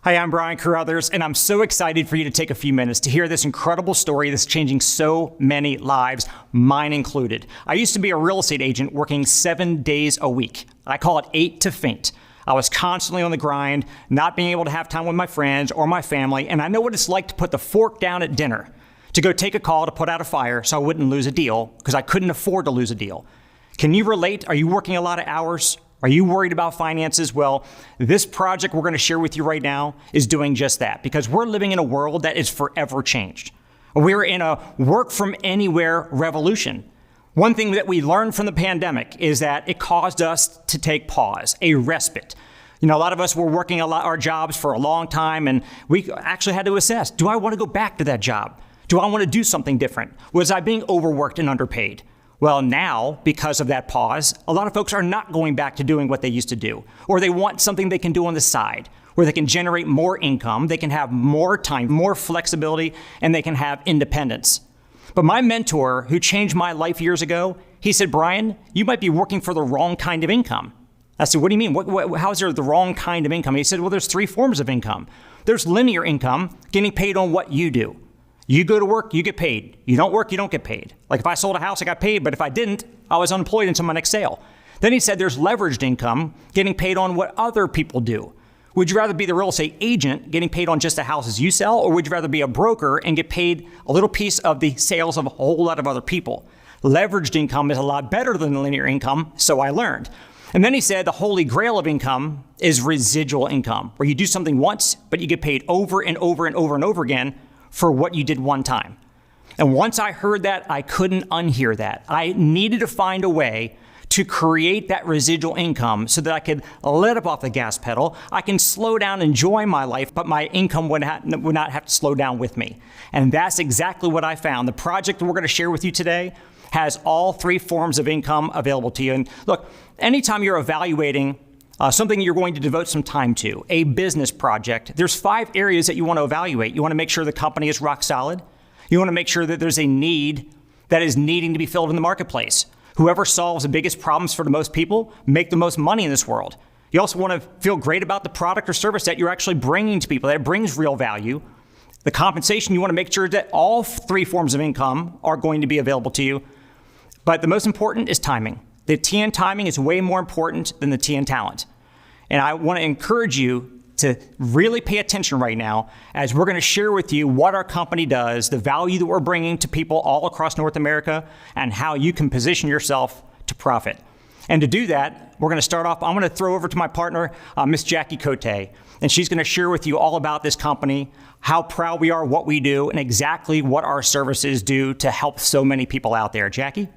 Hi, I'm Brian Carruthers, and I'm so excited for you to take a few minutes to hear this incredible story that's changing so many lives, mine included. I used to be a real estate agent working 7 days a week. I call it 8 to faint. I was constantly on the grind, not being able to have time with my friends or my family, and I know what it's like to put the fork down at dinner, to go take a call to put out a fire so I wouldn't lose a deal, because I couldn't afford to lose a deal. Can you relate? Are you working a lot of hours? Are you worried about finances? Well, this project we're going to share with you right now is doing just that, because we're living in a world that is forever changed. We're in a work from anywhere revolution. One thing that we learned from the pandemic is that it caused us to take pause, a respite. A lot of us were working our jobs for a long time, and we actually had to assess, do I want to go back to that job? Do I want to do something different? Was I being overworked and underpaid? Well, now, because of that pause, a lot of folks are not going back to doing what they used to do, or they want something they can do on the side, where they can generate more income, they can have more time, more flexibility, and they can have independence. But my mentor, who changed my life years ago, he said, Brian, you might be working for the wrong kind of income. I said, what do you mean? How is there the wrong kind of income? He said, well, there's 3 forms of income. There's linear income, getting paid on what you do. You go to work, you get paid. You don't work, you don't get paid. Like if I sold a house, I got paid, but if I didn't, I was unemployed until my next sale. Then he said there's leveraged income, getting paid on what other people do. Would you rather be the real estate agent getting paid on just the houses you sell, or would you rather be a broker and get paid a little piece of the sales of a whole lot of other people? Leveraged income is a lot better than linear income, so I learned. And then he said the holy grail of income is residual income, where you do something once, but you get paid over and over and over and over again for what you did one time. And once I heard that, I couldn't unhear that. I needed to find a way to create that residual income so that I could let up off the gas pedal. I can slow down, enjoy my life, but my income would not have to slow down with me. And that's exactly what I found. The project we're going to share with you today has all 3 forms of income available to you. And look, anytime you're evaluating something you're going to devote some time to, a business project, there's 5 areas that you want to evaluate. You want to make sure the company is rock solid. You want to make sure that there's a need that is needing to be filled in the marketplace. Whoever solves the biggest problems for the most people make the most money in this world. You also want to feel great about the product or service that you're actually bringing to people, that it brings real value. The compensation, you want to make sure that all 3 forms of income are going to be available to you. But the most important is timing. The T in timing is way more important than the T in talent. And I want to encourage you to really pay attention right now as we're going to share with you what our company does, the value that we're bringing to people all across North America, and how you can position yourself to profit. And to do that, we're going to start off, I'm going to throw over to my partner, Miss Jackie Kotei, and she's going to share with you all about this company, how proud we are, what we do, and exactly what our services do to help so many people out there. Jackie?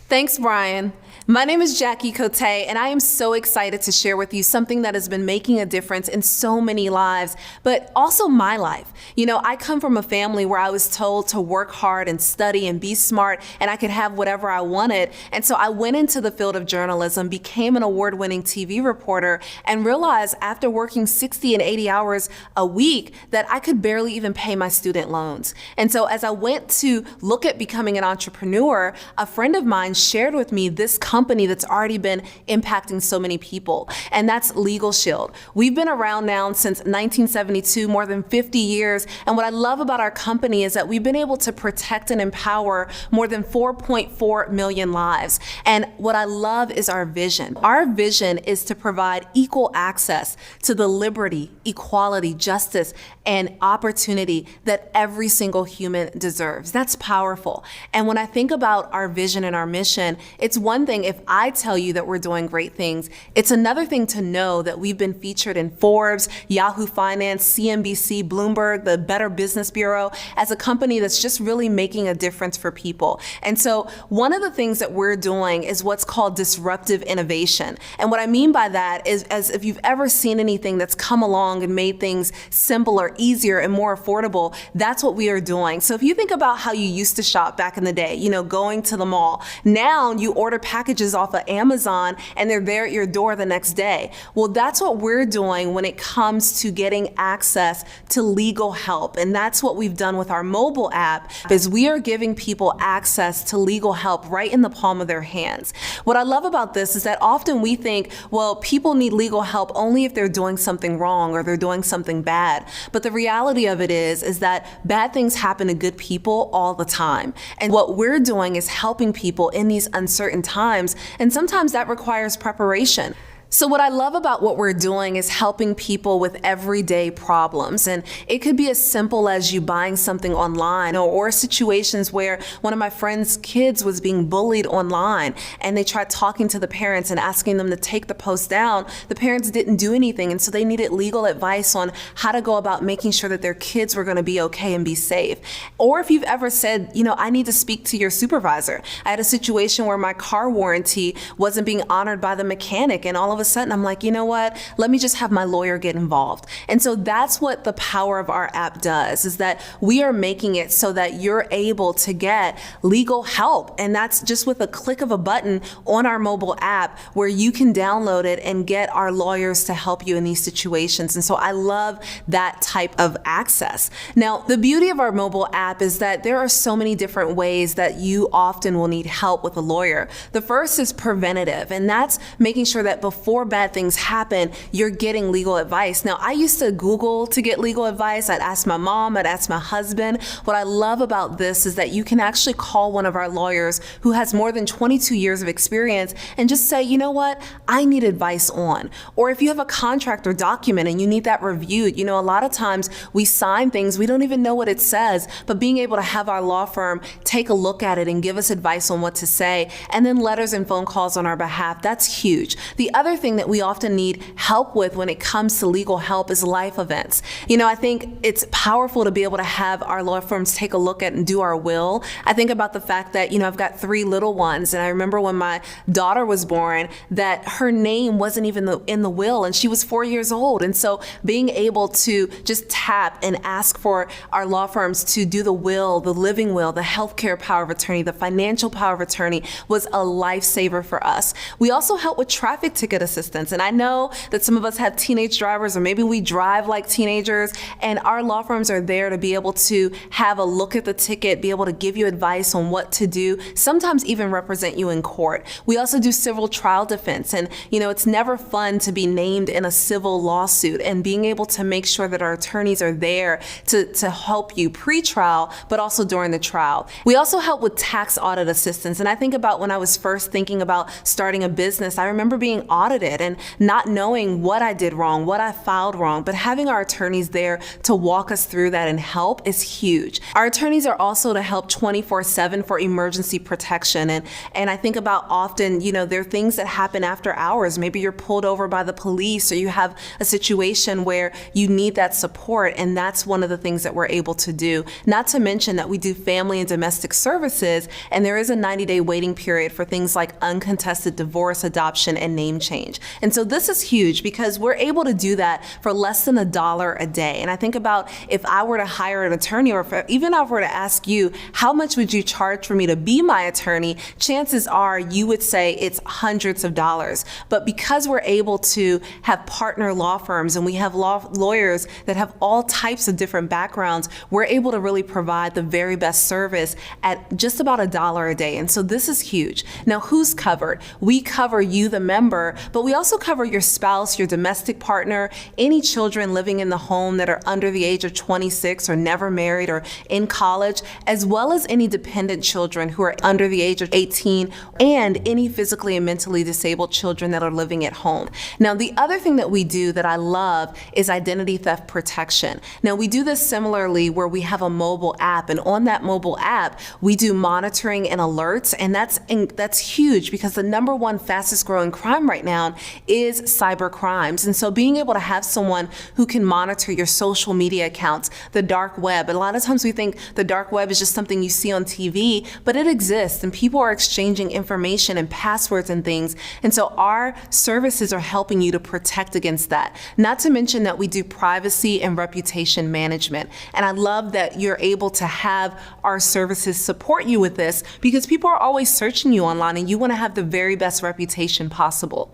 Thanks, Brian. My name is Jackie Kotei, and I am so excited to share with you something that has been making a difference in so many lives, but also my life. I come from a family where I was told to work hard and study and be smart, and I could have whatever I wanted. And so I went into the field of journalism, became an award-winning TV reporter, and realized after working 60 and 80 hours a week that I could barely even pay my student loans. And so as I went to look at becoming an entrepreneur, a friend of mine shared with me this company that's already been impacting so many people, and that's LegalShield. We've been around now since 1972, more than 50 years, and what I love about our company is that we've been able to protect and empower more than 4.4 million lives. And what I love is our vision. Our vision is to provide equal access to the liberty, equality, justice, and opportunity that every single human deserves. That's powerful. And when I think about our vision and our mission, it's one thing if I tell you that we're doing great things. It's another thing to know that we've been featured in Forbes, Yahoo Finance, CNBC, Bloomberg, the Better Business Bureau as a company that's just really making a difference for people. And so one of the things that we're doing is what's called disruptive innovation. And what I mean by that is, as if you've ever seen anything that's come along and made things simpler, easier, and more affordable, that's what we are doing. So if you think about how you used to shop back in the day, going to the mall, Now you order packages off of Amazon and they're there at your door the next day. Well, that's what we're doing when it comes to getting access to legal help. And that's what we've done with our mobile app, is we are giving people access to legal help right in the palm of their hands. What I love about this is that often we think, well, people need legal help only if they're doing something wrong or they're doing something bad. But the reality of it is that bad things happen to good people all the time. And what we're doing is helping people in these uncertain times. And sometimes that requires preparation. So what I love about what we're doing is helping people with everyday problems. And it could be as simple as you buying something online, or situations where one of my friend's kids was being bullied online and they tried talking to the parents and asking them to take the post down. The parents didn't do anything, and so they needed legal advice on how to go about making sure that their kids were going to be okay and be safe. Or if you've ever said, I need to speak to your supervisor. I had a situation where my car warranty wasn't being honored by the mechanic, and all of a sudden I'm like, you know what? Let me just have my lawyer get involved. And so that's what the power of our app does, is that we are making it so that you're able to get legal help. And that's just with a click of a button on our mobile app, where you can download it and get our lawyers to help you in these situations. And so I love that type of access. Now, the beauty of our mobile app is that there are so many different ways that you often will need help with a lawyer. The first is preventative, and that's making sure that before bad things happen, you're getting legal advice. Now, I used to Google to get legal advice. I'd ask my mom, I'd ask my husband. What I love about this is that you can actually call one of our lawyers who has more than 22 years of experience and just say, you know what, I need advice on. Or if you have a contract or document and you need that reviewed, a lot of times we sign things, we don't even know what it says, but being able to have our law firm take a look at it and give us advice on what to say, and then letters and phone calls on our behalf, that's huge. The other thing that we often need help with when it comes to legal help is life events. I think it's powerful to be able to have our law firms take a look at and do our will. I think about the fact that, I've got 3 little ones, and I remember when my daughter was born that her name wasn't even in the will, and she was 4 years old. And so being able to just tap and ask for our law firms to do the will, the living will, the healthcare power of attorney, the financial power of attorney was a lifesaver for us. We also help with traffic ticket assistance. And I know that some of us have teenage drivers, or maybe we drive like teenagers, and our law firms are there to be able to have a look at the ticket, be able to give you advice on what to do, sometimes even represent you in court. We also do civil trial defense. And, it's never fun to be named in a civil lawsuit, and being able to make sure that our attorneys are there to help you pre-trial, but also during the trial. We also help with tax audit assistance. And I think about when I was first thinking about starting a business, I remember being audited and not knowing what I did wrong, what I filed wrong, but having our attorneys there to walk us through that and help is huge. Our attorneys are also to help 24/7 for emergency protection. And I think about often, there are things that happen after hours. Maybe you're pulled over by the police, or you have a situation where you need that support, and that's one of the things that we're able to do. Not to mention that we do family and domestic services, and there is a 90-day waiting period for things like uncontested divorce, adoption, and name change. And so this is huge because we're able to do that for less than $1 a day. And I think about if I were to hire an attorney, or even if I were to ask you, how much would you charge for me to be my attorney? Chances are you would say it's hundreds of dollars. But because we're able to have partner law firms, and we have lawyers that have all types of different backgrounds, we're able to really provide the very best service at just about $1 a day. And so this is huge. Now, who's covered? We cover you, the member, but we also cover your spouse, your domestic partner, any children living in the home that are under the age of 26 or never married or in college, as well as any dependent children who are under the age of 18, and any physically and mentally disabled children that are living at home. Now, the other thing that we do that I love is identity theft protection. Now, we do this similarly where we have a mobile app, and on that mobile app, we do monitoring and alerts, and that's huge because the #1 fastest growing crime right now around is cyber crimes. And so being able to have someone who can monitor your social media accounts, the dark web, and a lot of times we think the dark web is just something you see on TV, but it exists and people are exchanging information and passwords and things. And so our services are helping you to protect against that. Not to mention that we do privacy and reputation management. And I love that you're able to have our services support you with this because people are always searching you online and you want to have the very best reputation possible.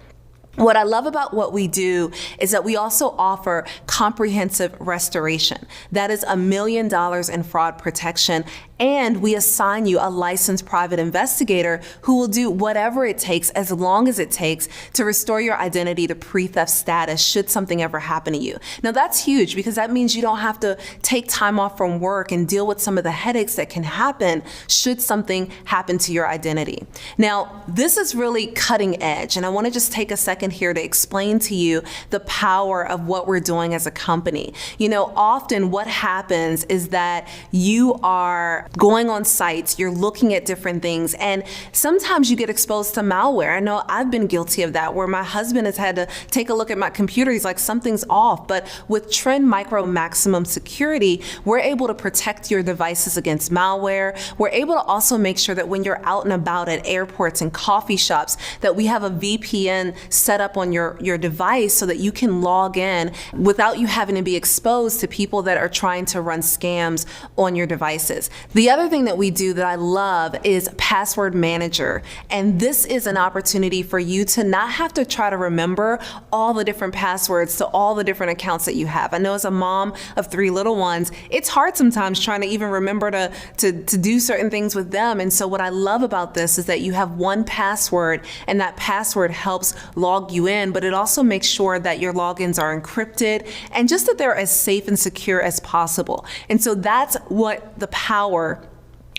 What I love about what we do is that we also offer comprehensive restoration. That is $1 million in fraud protection, and we assign you a licensed private investigator who will do whatever it takes, as long as it takes, to restore your identity to pre-theft status should something ever happen to you. Now that's huge because that means you don't have to take time off from work and deal with some of the headaches that can happen should something happen to your identity. Now, this is really cutting edge, and I want to just take a second here to explain to you the power of what we're doing as a company. You know, often what happens is that you are going on sites, you're looking at different things, and sometimes you get exposed to malware. I know I've been guilty of that, where my husband has had to take a look at my computer. He's like, something's off. But with Trend Micro Maximum Security, we're able to protect your devices against malware. We're able to also make sure that when you're out and about at airports and coffee shops, that we have a VPN set up on your device so that you can log in without you having to be exposed to people that are trying to run scams on your devices. The other thing that we do that I love is Password Manager. And this is an opportunity for you to not have to try to remember all the different passwords to all the different accounts that you have. I know as a mom of 3 little ones, it's hard sometimes trying to even remember to do certain things with them. And so what I love about this is that you have one password, and that password helps log you in, but it also makes sure that your logins are encrypted and just that they're as safe and secure as possible. And so that's what the power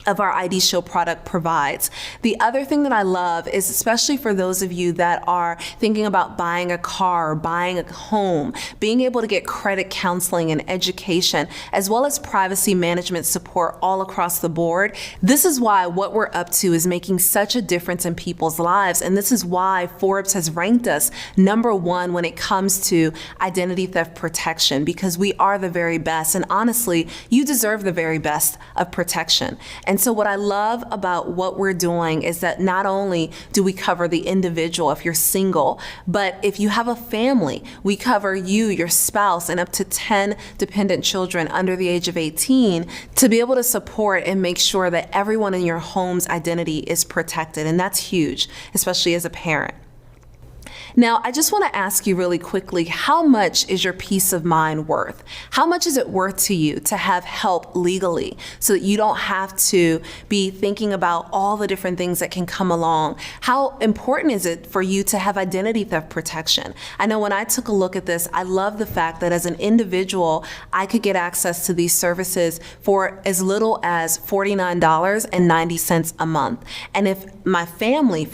of our LegalShield product provides. The other thing that I love is, especially for those of you that are thinking about buying a car or buying a home, being able to get credit counseling and education, as well as privacy management support all across the board. This is why what we're up to is making such a difference in people's lives. And this is why Forbes has ranked us #1 when it comes to identity theft protection, because we are the very best. And honestly, you deserve the very best of protection. And so what I love about what we're doing is that not only do we cover the individual if you're single, but if you have a family, we cover you, your spouse, and up to 10 dependent children under the age of 18 to be able to support and make sure that everyone in your home's identity is protected. And that's huge, especially as a parent. Now, I just want to ask you really quickly, how much is your peace of mind worth? How much is it worth to you to have help legally so that you don't have to be thinking about all the different things that can come along? How important is it for you to have identity theft protection? I know when I took a look at this, I love the fact that as an individual, I could get access to these services for as little as $49.90 a month. And if my family,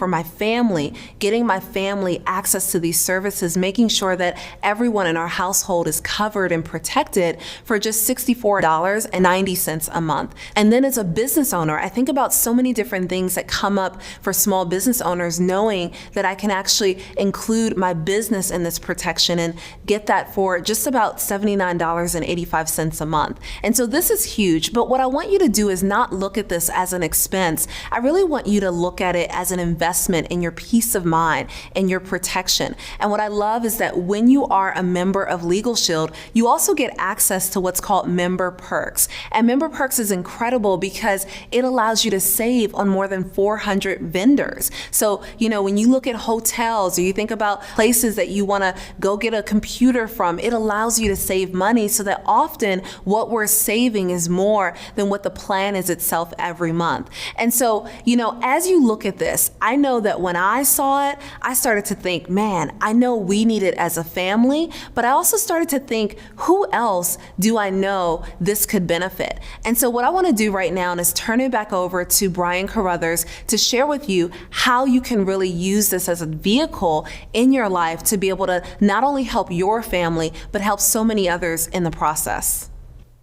getting my family access to these services, making sure that everyone in our household is covered and protected for just $64.90 a month. And then as a business owner, I think about so many different things that come up for small business owners, knowing that I can actually include my business in this protection and get that for just about $79.85 a month. And so this is huge, but what I want you to do is not look at this as an expense. I really want you to look at it as an investment in your peace of mind and your protection. And what I love is that when you are a member of LegalShield, you also get access to what's called member perks. And member perks is incredible because it allows you to save on more than 400 vendors. So, you know, when you look at hotels or you think about places that you want to go get a computer from, it allows you to save money so that often what we're saving is more than what the plan is itself every month. And so, you know, as you look at this, I know that when I saw it, I started to think, man, I know we need it as a family, but I also started to think, who else do I know this could benefit? And so what I want to do right now is turn it back over to Brian Carruthers to share with you how you can really use this as a vehicle in your life to be able to not only help your family, but help so many others in the process.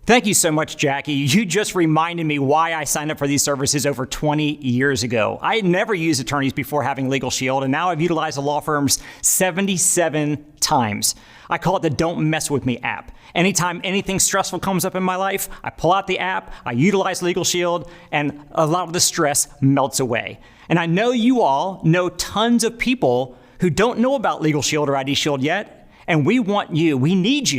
Thank you so much, Jackie. You just reminded me why I signed up for these services over 20 years ago. I had never used attorneys before having LegalShield, and now I've utilized the law firms 77 times. I call it the Don't Mess With Me app. Anytime anything stressful comes up in my life, I pull out the app, I utilize LegalShield, and a lot of the stress melts away. And I know you all know tons of people who don't know about LegalShield or ID Shield yet. And we want you, we need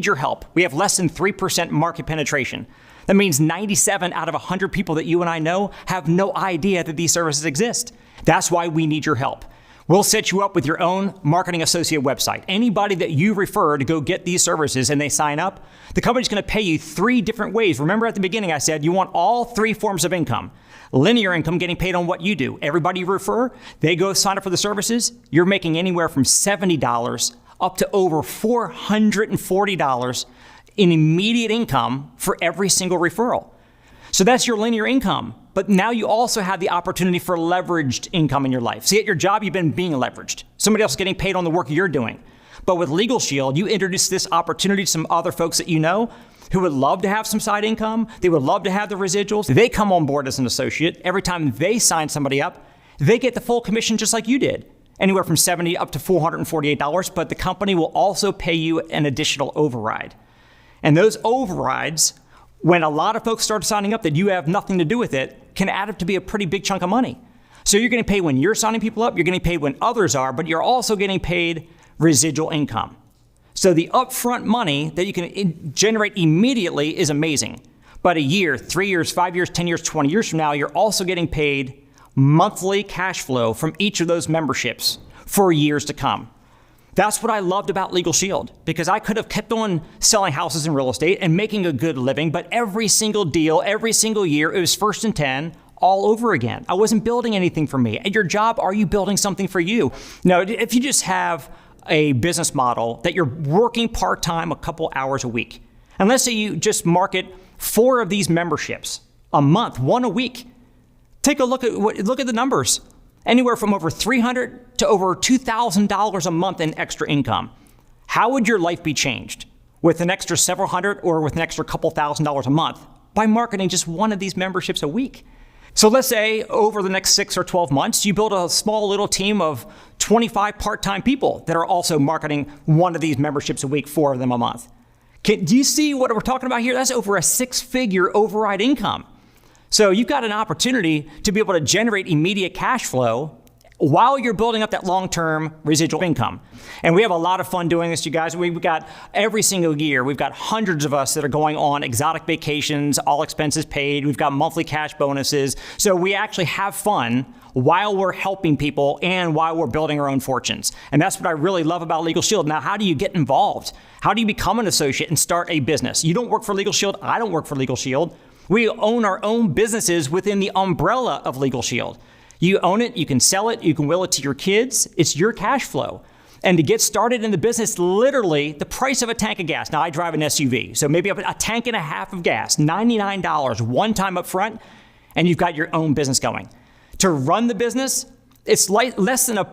your help. We have less than 3% market penetration. That means 97 out of 100 people that you and I know have no idea that these services exist. That's why we need your help. We'll set you up with your own marketing associate website. Anybody that you refer to go get these services and they sign up, the company's gonna pay you 3 different ways. Remember at the beginning I said you want all 3 forms of income. Linear income, getting paid on what you do. Everybody you refer, they go sign up for the services. You're making anywhere from $70 up to over $440 in immediate income for every single referral. So that's your linear income. But now you also have the opportunity for leveraged income in your life. See, at your job, you've been being leveraged. Somebody else is getting paid on the work you're doing. But with LegalShield, you introduce this opportunity to some other folks that you know who would love to have some side income. They would love to have the residuals. They come on board as an associate. Every time they sign somebody up, they get the full commission just like you did. Anywhere from $70 up to $448, but the company will also pay you an additional override. And those overrides, when a lot of folks start signing up that you have nothing to do with it, can add up to be a pretty big chunk of money. So you're getting paid when you're signing people up, you're getting paid when others are, but you're also getting paid residual income. So the upfront money that you can generate immediately is amazing. But a year, 3 years, 5 years, 10 years, 20 years from now, you're also getting paid monthly cash flow from each of those memberships for years to come. That's what I loved about LegalShield, because I could have kept on selling houses and real estate and making a good living, but every single deal, every single year, it was first and 10 all over again. I wasn't building anything for me. At your job, are you building something for you? No, if you just have a business model that you're working part-time a couple hours a week, and let's say you just market 4 of these memberships a month, 1 a week, take a look at the numbers. Anywhere from over $300 to over $2,000 a month in extra income. How would your life be changed with an extra several hundred or with an extra couple $1,000s a month by marketing just 1 of these memberships a week? So let's say over the next 6 or 12 months, you build a small little team of 25 part-time people that are also marketing 1 of these memberships a week, 4 of them a month. Do you see what we're talking about here? That's over a 6-figure override income. So you've got an opportunity to be able to generate immediate cash flow while you're building up that long-term residual income. And we have a lot of fun doing this, you guys. We've got every single year, we've got hundreds of us that are going on exotic vacations, all expenses paid. We've got monthly cash bonuses. So we actually have fun while we're helping people and while we're building our own fortunes. And that's what I really love about LegalShield. Now, how do you get involved? How do you become an associate and start a business? You don't work for LegalShield. I don't work for LegalShield. We own our own businesses within the umbrella of LegalShield. You own it, you can sell it, you can will it to your kids. It's your cash flow. And to get started in the business, literally the price of a tank of gas. Now I drive an SUV, so maybe a tank and a half of gas, $99 one time up front, and you've got your own business going. To run the business, it's less than a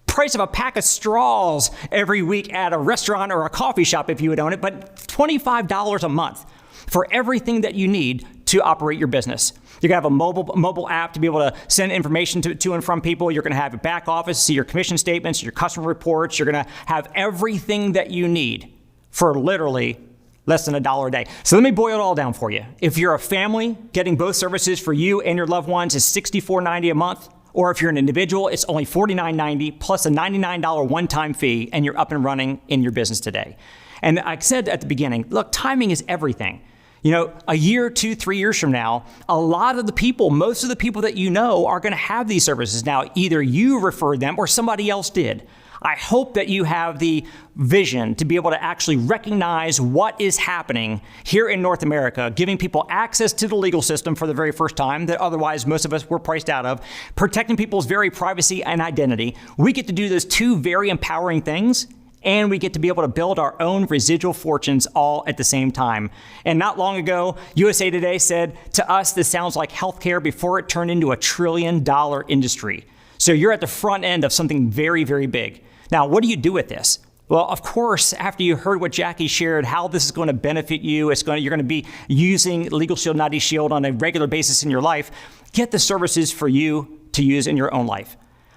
price of a pack of straws every week at a restaurant or a coffee shop if you would own it, but $25 a month for everything that you need to operate your business. You're gonna have a mobile app to be able to send information to and from people. You're gonna have a back office, see your commission statements, your customer reports. You're gonna have everything that you need for literally less than $1 a day. So let me boil it all down for you. If you're a family, getting both services for you and your loved ones is $64.90 a month. Or if you're an individual, it's only $49.90 plus a $99 one-time fee, and you're up and running in your business today. And I said at the beginning, look, timing is everything. You know, a year, 2, 3 years from now, a lot of the people, most of the people that you know are going to have these services. Now, either you referred them or somebody else did. I hope that you have the vision to be able to actually recognize what is happening here in North America, giving people access to the legal system for the very first time that otherwise most of us were priced out of, protecting people's very privacy and identity. We get to do those 2 very empowering things, and we get to be able to build our own residual fortunes all at the same time. And not long ago, USA Today said, to us, this sounds like healthcare before it turned into $1 trillion industry. So you're at the front end of something very, very big. Now, what do you do with this? Well, of course, after you heard what Jackie shared, how this is going to benefit you, you're going to be using LegalShield and ID Shield on a regular basis in your life, get the services for you to use in your own life.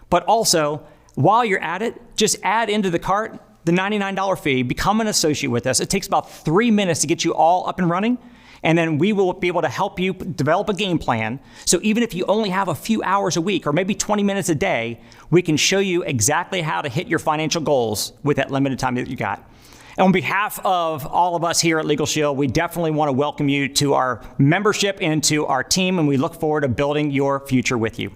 But also, while you're at it, just add into the cart the $99 fee, become an associate with us. It takes about 3 minutes to get you all up and running. And then we will be able to help you develop a game plan. So even if you only have a few hours a week or maybe 20 minutes a day, we can show you exactly how to hit your financial goals with that limited time that you got. And on behalf of all of us here at LegalShield, we definitely want to welcome you to our membership and to our team, and we look forward to building your future with you.